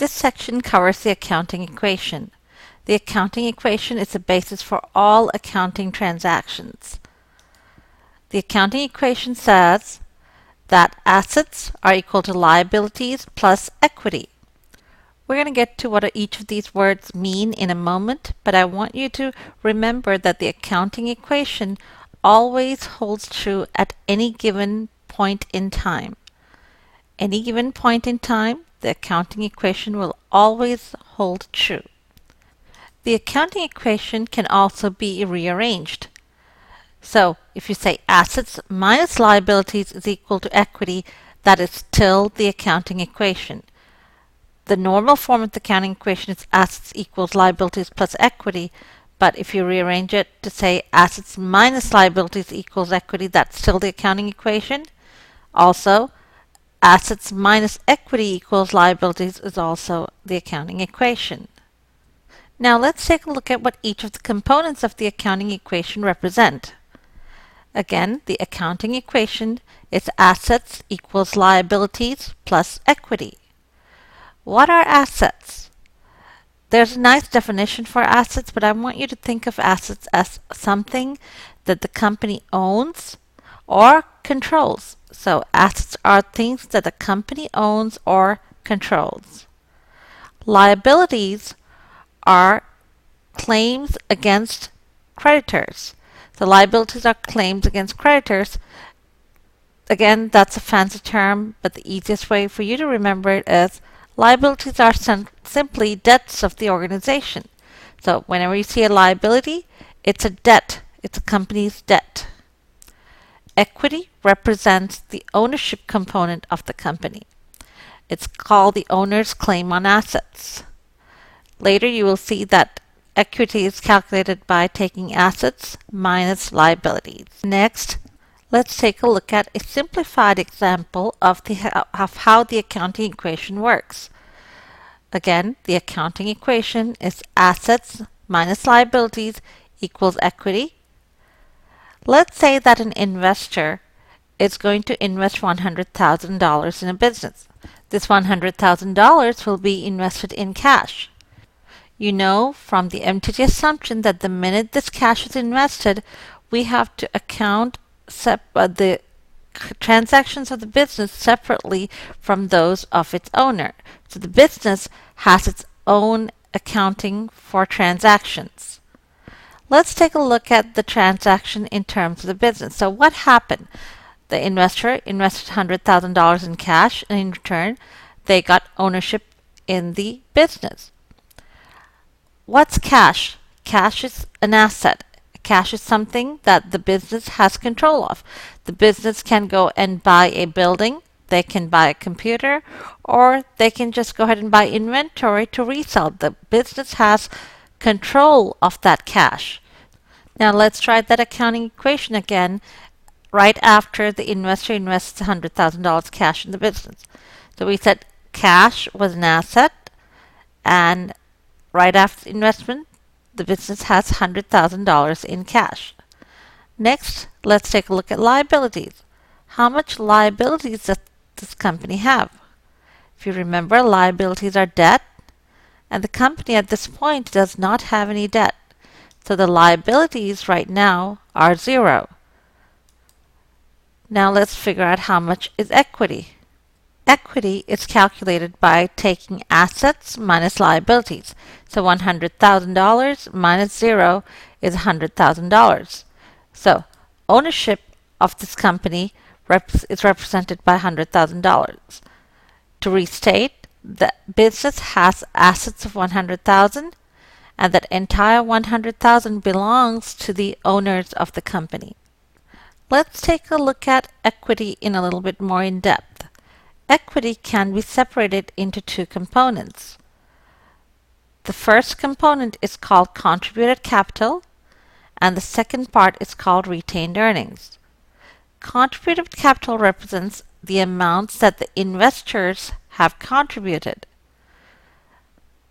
This section covers the accounting equation. The accounting equation is the basis for all accounting transactions. The accounting equation says that assets are equal to liabilities plus equity. We're going to get to what each of these words mean in a moment, but I want you to remember that the accounting equation always holds true at any given point in time. Any given point in time, the accounting equation will always hold true. The accounting equation can also be rearranged. So if you say assets minus liabilities is equal to equity, that is still the accounting equation. The normal form of the accounting equation is assets equals liabilities plus equity, but if you rearrange it to say assets minus liabilities equals equity, that's still the accounting equation. Also, assets minus equity equals liabilities is also the accounting equation. Now let's take a look at what each of the components of the accounting equation represent. Again, the accounting equation is assets equals liabilities plus equity. What are assets? There's a nice definition for assets, but I want you to think of assets as something that the company owns or controls. So assets are things that the company owns or controls. Liabilities are claims against creditors. So liabilities are claims against creditors. Again, that's a fancy term, but the easiest way for you to remember it is liabilities are simply debts of the organization. So whenever you see a liability, it's a debt. It's a company's debt. Equity represents the ownership component of the company. It's called the owner's claim on assets. Later you will see that equity is calculated by taking assets minus liabilities. Next, let's take a look at a simplified example of how the accounting equation works. Again, the accounting equation is assets minus liabilities equals equity. Let's say that an investor is going to invest $100,000 in a business. This $100,000 will be invested in cash. You know from the MTG assumption that the minute this cash is invested, we have to account the transactions of the business separately from those of its owner. So the business has its own accounting for transactions. Let's take a look at the transaction in terms of the business. So what happened? The investor invested $100,000 in cash, and in return, they got ownership in the business. What's cash? Cash is an asset. Cash is something that the business has control of. The business can go and buy a building, they can buy a computer, or they can just go ahead and buy inventory to resell. The business has control of that cash. Now let's try that accounting equation again right after the investor invests $100,000 cash in the business. So we said cash was an asset, and right after the investment, the business has $100,000 in cash. Next, let's take a look at liabilities. How much liabilities does this company have? If you remember, liabilities are debt, and the company at this point does not have any debt. So the liabilities right now are zero. Now let's figure out how much is equity. Equity is calculated by taking assets minus liabilities. So $100,000 minus zero is $100,000. So ownership of this company is represented by $100,000. To restate, the business has assets of $100,000, and that entire $100,000 belongs to the owners of the company. Let's take a look at equity in a little bit more in depth. Equity can be separated into two components. The first component is called contributed capital, and the second part is called retained earnings. Contributed capital represents the amounts that the investors have contributed.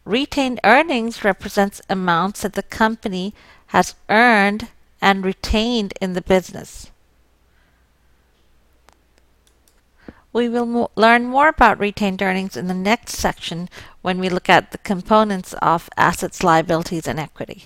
Retained earnings represents amounts that the company has earned and retained in the business. We will learn more about retained earnings in the next section when we look at the components of assets, liabilities, and equity.